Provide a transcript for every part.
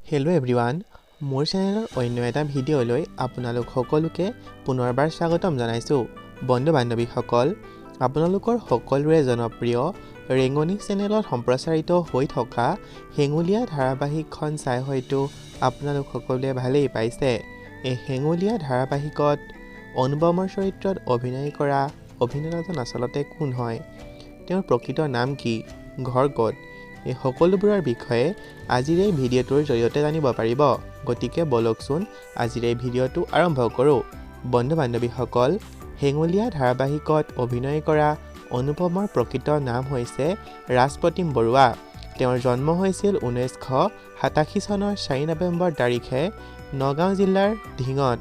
Hello' everyone, মোৰ চেনেলৰ অন্য এটা ভিডিঅ'লৈ আপোনালোক সকলোকে পুনৰবাৰ স্বাগতম জনাইছোঁ। বন্ধু বান্ধৱীসকল, আপোনালোকৰ সকলোৰে জনপ্ৰিয় ৰেঙনি চেনেলত সম্প্ৰচাৰিত হৈ থকা হেগুলিয়া ধাৰাবাহিকখন চাই হয়তো আপোনালোক সকলোৱে ভালেই পাইছে। এই হেগুলিয়া ধাৰাবাহিকত অনুপমৰ চৰিত্ৰত অভিনয় কৰা অভিনেতাজন আচলতে কোন হয়, তেওঁৰ প্ৰকৃত নাম কি, ঘৰ ক'ত, এই সকলোবোৰৰ বিষয়ে আজিৰ এই ভিডিঅ'টোৰ জৰিয়তে জানিব পাৰিব। গতিকে বলকচোন আজিৰ এই ভিডিঅ'টো আৰম্ভ কৰোঁ। বন্ধু বান্ধৱীসকল, হেগুলিয়া ধাৰাবাহিকত অভিনয় কৰা অনুপমৰ প্ৰকৃত নাম হৈছে ৰাজপ্ৰতিম বৰুৱা। তেওঁৰ জন্ম হৈছিল 1987 চনৰ 4 নৱেম্বৰ তাৰিখে নগাঁও জিলাৰ ধিঙত।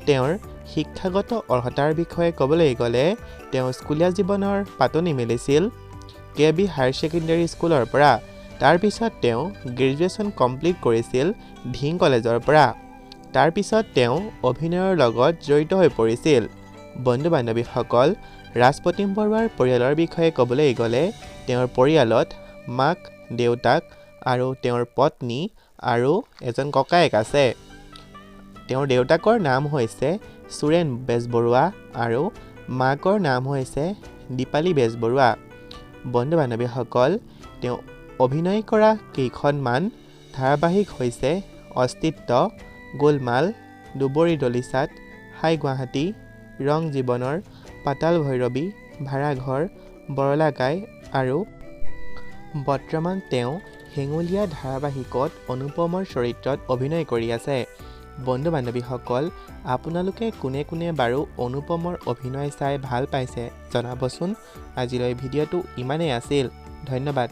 তেওঁৰ শিক্ষাগত অৰ্হতাৰ বিষয়ে ক'বলৈ গ'লে তেওঁ স্কুলীয়া জীৱনৰ পাতনি মেলিছিল KB হায়াৰ ছেকেণ্ডেৰী স্কুলৰ পৰা। তাৰপিছত তেওঁ গ্ৰেজুৱেশ্যন কমপ্লিট কৰিছিল ধিং কলেজৰ পৰা। তাৰপিছত তেওঁ অভিনয়ৰ লগত জড়িত হৈ পৰিছিল। বন্ধু বান্ধৱীসকল, ৰাজপ্ৰতিম বৰুৱাৰ পৰিয়ালৰ বিষয়ে ক'বলৈ গ'লে তেওঁৰ পৰিয়ালত মাক, দেউতাক আৰু তেওঁৰ পত্নী আৰু এজন ককায়েক আছে। তেওঁৰ দেউতাকৰ নাম হৈছে সুৰেন বেজবৰুৱা আৰু মাকৰ নাম হৈছে দীপালী বেজবৰুৱা। বন্ধু বান্ধৱীসকল, তেওঁ অভিনয় কৰা কেইখনমান ধাৰাবাহিক হৈছে অস্তিত্ব, গোলমাল, দুবৰি দলিচাত, হাই গুৱাহাটী, ৰং জীৱনৰ, পাতাল ভৈৰৱী, ভাড়াঘৰ, বৰলাকাই আৰু বৰ্তমান তেওঁ হেগুলিয়া ধাৰাবাহিকত অনুপমৰ চৰিত্ৰত অভিনয় কৰি আছে। বন্ধু বান্ধৱীসকল, আপোনালোকে কোনে কোনে বাৰু অনুপমৰ অভিনয় চাই ভাল পাইছে জনাবচোন। আজিলৈ ভিডিঅ'টো ইমানেই আছিল। ধন্যবাদ।